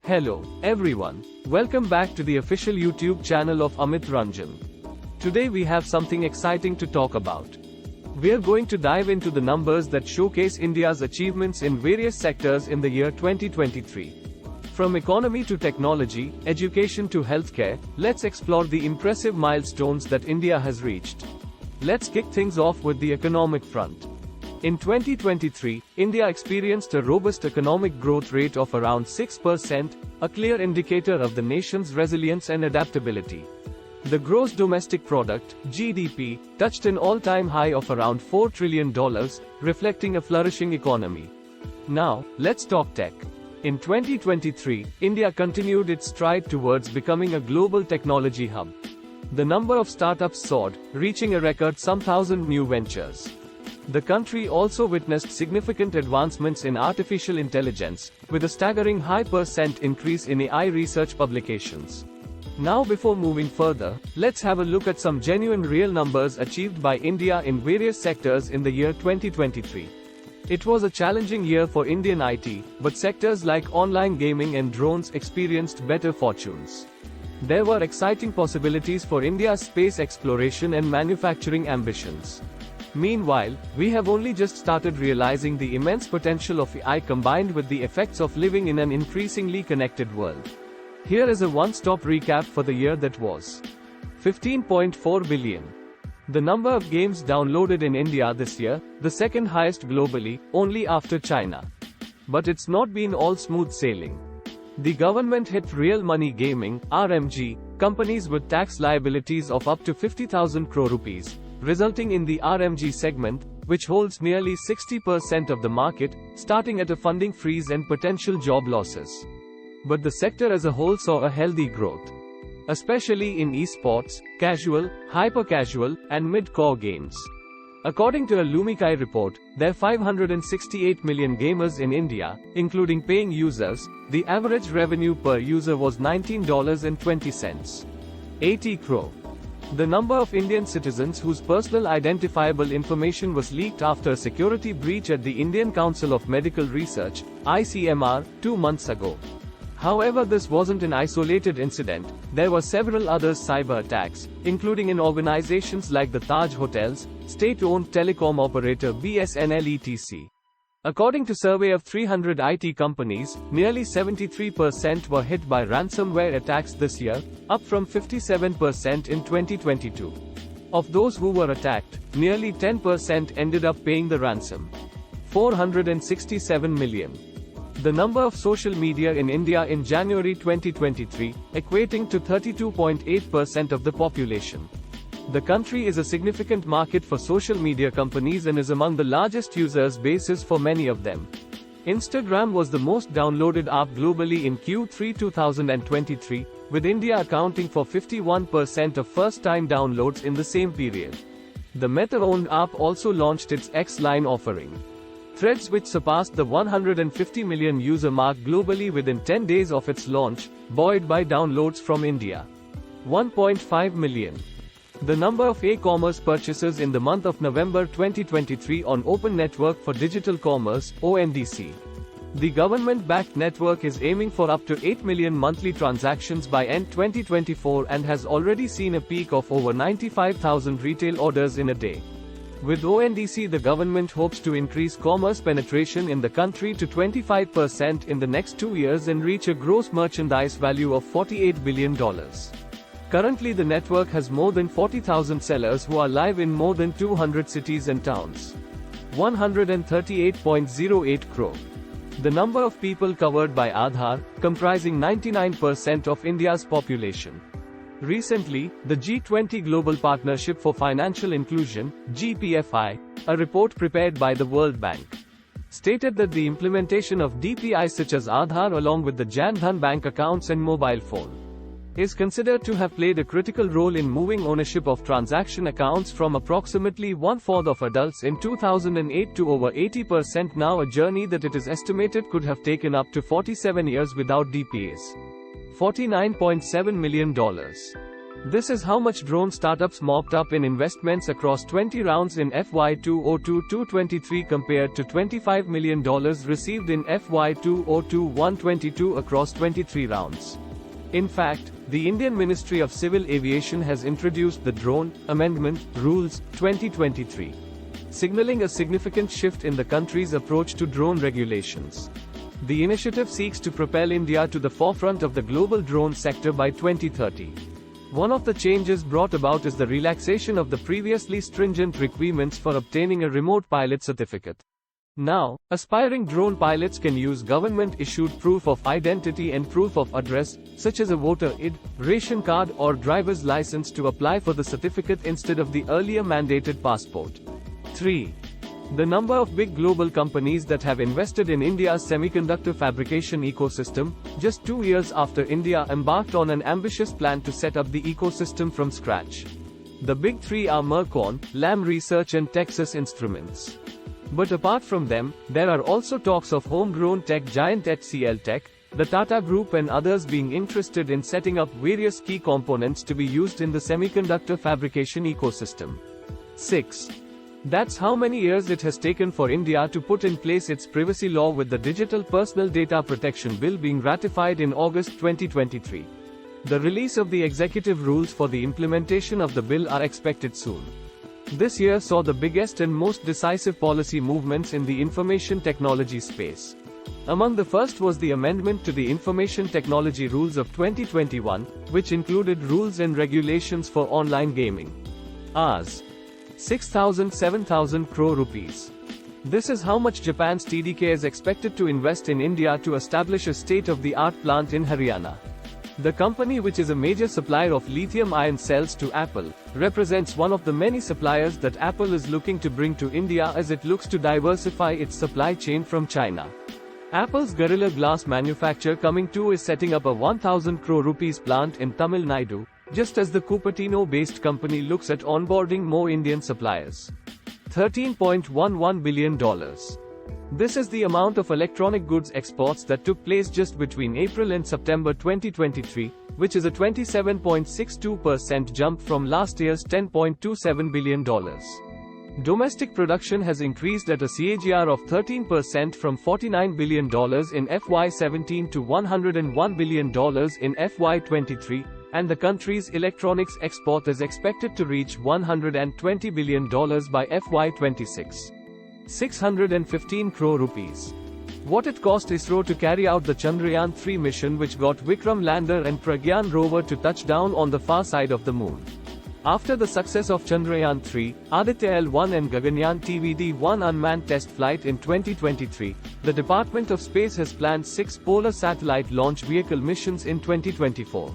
Hello, everyone. Welcome back to the official YouTube channel of Amit Ranjan. Today we have something exciting to talk about. We are going to dive into the numbers that showcase India's achievements in various sectors in the year 2023. From economy to technology, education to healthcare, let's explore the impressive milestones that India has reached. Let's kick things off with the economic front. In 2023, India experienced a robust economic growth rate of around 6%, a clear indicator of the nation's resilience and adaptability. The gross domestic product, GDP, touched an all-time high of around $4 trillion, reflecting a flourishing economy. Now, let's talk tech. In 2023, India continued its stride towards becoming a global technology hub. The number of startups soared, reaching a record some thousand new ventures. The country also witnessed significant advancements in artificial intelligence, with a staggering high % increase in AI research publications. Now before moving further, let's have a look at some genuine real numbers achieved by India in various sectors in the year 2023. It was a challenging year for Indian IT, but sectors like online gaming and drones experienced better fortunes. There were exciting possibilities for India's space exploration and manufacturing ambitions. Meanwhile, we have only just started realizing the immense potential of AI combined with the effects of living in an increasingly connected world. Here is a one-stop recap for the year that was. 15.4 billion. The number of games downloaded in India this year, the second highest globally, only after China. But it's not been all smooth sailing. The government hit real money gaming, RMG, companies with tax liabilities of up to 50,000 crore rupees. Resulting in the RMG segment, which holds nearly 60% of the market, starting at a funding freeze and potential job losses. But the sector as a whole saw a healthy growth. Especially in esports, casual, hyper-casual, and mid-core games. According to a Lumikai report, there are 568 million gamers in India, including paying users. The average revenue per user was $19.20. 80 crore. The number of Indian citizens whose personal identifiable information was leaked after a security breach at the Indian Council of Medical Research, ICMR, 2 months ago. However, this wasn't an isolated incident. There were several other cyber attacks, including in organizations like the Taj Hotels, state-owned telecom operator BSNL etc. According to a survey of 300 IT companies, nearly 73% were hit by ransomware attacks this year, up from 57% in 2022. Of those who were attacked, nearly 10% ended up paying the ransom. 467 million. The number of social media in India in January 2023, equating to 32.8% of the population. The country is a significant market for social media companies and is among the largest users bases for many of them. Instagram was the most downloaded app globally in Q3 2023, with India accounting for 51% of first-time downloads in the same period. The Meta-owned app also launched its X line offering. Threads, which surpassed the 150 million user mark globally within 10 days of its launch, buoyed by downloads from India. 1.5 million. The number of e-commerce purchases in the month of November 2023 on Open Network for Digital Commerce, ONDC. The government-backed network is aiming for up to 8 million monthly transactions by end 2024 and has already seen a peak of over 95,000 retail orders in a day. With ONDC, the government hopes to increase commerce penetration in the country to 25% in the next 2 years and reach a gross merchandise value of $48 billion. Currently, the network has more than 40,000 sellers who are live in more than 200 cities and towns. 138.08 crore. The number of people covered by Aadhaar, comprising 99% of India's population. Recently, the G20 Global Partnership for Financial Inclusion, GPFI, a report prepared by the World Bank, stated that the implementation of DPIs such as Aadhaar along with the Jan Dhan bank accounts and mobile phone is considered to have played a critical role in moving ownership of transaction accounts from approximately 1/4 of adults in 2008 to over 80% now, a journey that it is estimated could have taken up to 47 years without DPAs. $49.7 million. This is how much drone startups mopped up in investments across 20 rounds in FY 2022-23 compared to $25 million received in FY 2021-22 across 23 rounds. In fact, the Indian Ministry of Civil Aviation has introduced the Drone Amendment Rules 2023, signaling a significant shift in the country's approach to drone regulations. The initiative seeks to propel India to the forefront of the global drone sector by 2030. One of the changes brought about is the relaxation of the previously stringent requirements for obtaining a remote pilot certificate. Now, aspiring drone pilots can use government-issued proof of identity and proof of address, such as a voter ID, ration card or driver's license to apply for the certificate instead of the earlier mandated passport. 3. The number of big global companies that have invested in India's semiconductor fabrication ecosystem, just 2 years after India embarked on an ambitious plan to set up the ecosystem from scratch. The big three are Mercon, Lam Research and Texas Instruments. But apart from them, there are also talks of homegrown tech giant HCL Tech, the Tata Group and others being interested in setting up various key components to be used in the semiconductor fabrication ecosystem. 6. That's how many years it has taken for India to put in place its privacy law, with the Digital Personal Data Protection Bill being ratified in August 2023. The release of the executive rules for the implementation of the bill are expected soon. This year saw the biggest and most decisive policy movements in the information technology space. Among the first was the amendment to the Information Technology Rules of 2021, which included rules and regulations for online gaming. Rs. 7,000 crore rupees. This is how much Japan's TDK is expected to invest in India to establish a state-of-the-art plant in Haryana. The company, which is a major supplier of lithium-ion cells to Apple, represents one of the many suppliers that Apple is looking to bring to India as it looks to diversify its supply chain from China. Apple's Gorilla Glass manufacturer coming too is setting up a 1,000 crore rupees plant in Tamil Nadu, just as the Cupertino-based company looks at onboarding more Indian suppliers. $13.11 billion. This is the amount of electronic goods exports that took place just between April and September 2023, which is a 27.62% jump from last year's $10.27 billion. Domestic production has increased at a CAGR of 13% from $49 billion in FY17 to $101 billion in FY23, and the country's electronics export is expected to reach $120 billion by FY26. 615 crore rupees. What it cost ISRO to carry out the Chandrayaan-3 mission, which got Vikram lander and Pragyan rover to touch down on the far side of the moon. After the success of Chandrayaan-3, Aditya L1 and Gaganyaan TVD-1 unmanned test flight in 2023, the Department of Space has planned 6 polar satellite launch vehicle missions in 2024.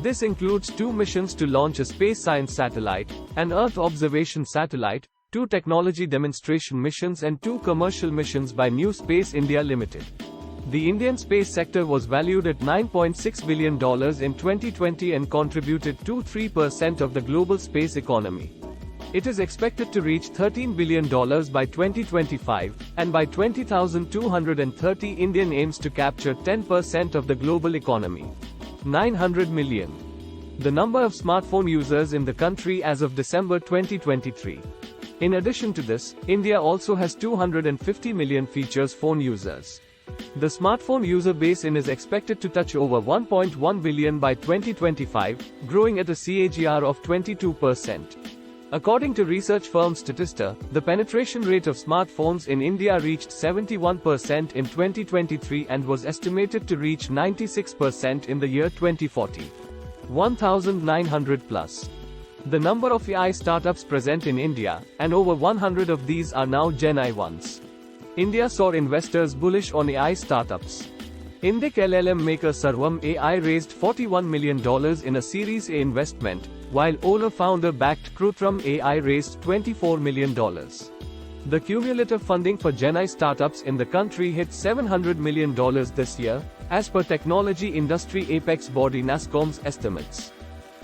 This includes 2 missions to launch a space science satellite, an Earth observation satellite, 2 technology demonstration missions and 2 commercial missions by New Space India Limited. The Indian space sector was valued at $9.6 billion in 2020 and contributed to 3% of the global space economy. It is expected to reach $13 billion by 2025, and by 2030 India aims to capture 10% of the global economy. 900 million. The number of smartphone users in the country as of December 2023. In addition to this, India also has 250 million features phone users. The smartphone user base is expected to touch over 1.1 billion by 2025, growing at a CAGR of 22%. According to research firm Statistical, the penetration rate of smartphones in India reached 71% in 2023 and was estimated to reach 96% in the year 2040. 1,900 plus. The number of AI startups present in India, and over 100 of these are now Gen I ones. India saw investors bullish on AI startups. Indic LLM maker Sarvam AI raised $41 million in a Series A investment, while Ola founder-backed Krutram AI raised $24 million. The cumulative funding for Gen I startups in the country hit $700 million this year, as per technology industry apex body NASSCOM's estimates.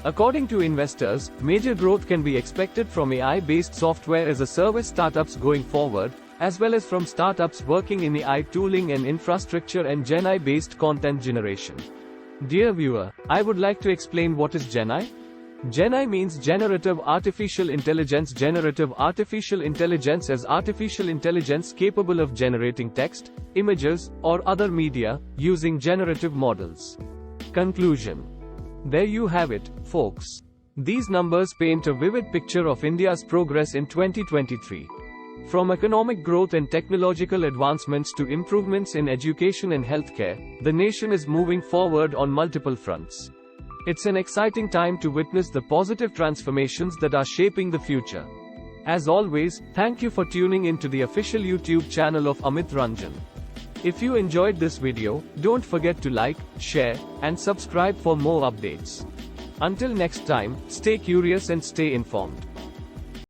According to investors, major growth can be expected from AI-based software as a service startups going forward, as well as from startups working in AI tooling and infrastructure and Gen I-based content generation. Dear viewer, I would like to explain what is Gen I. GenAI means generative artificial intelligence. Generative artificial intelligence is artificial intelligence capable of generating text, images, or other media, using generative models. Conclusion. There you have it, folks. These numbers paint a vivid picture of India's progress in 2023. From economic growth and technological advancements to improvements in education and healthcare, the nation is moving forward on multiple fronts. It's an exciting time to witness the positive transformations that are shaping the future. As always, thank you for tuning in to the official YouTube channel of Amit Ranjan. If you enjoyed this video, don't forget to like, share, and subscribe for more updates. Until next time, stay curious and stay informed.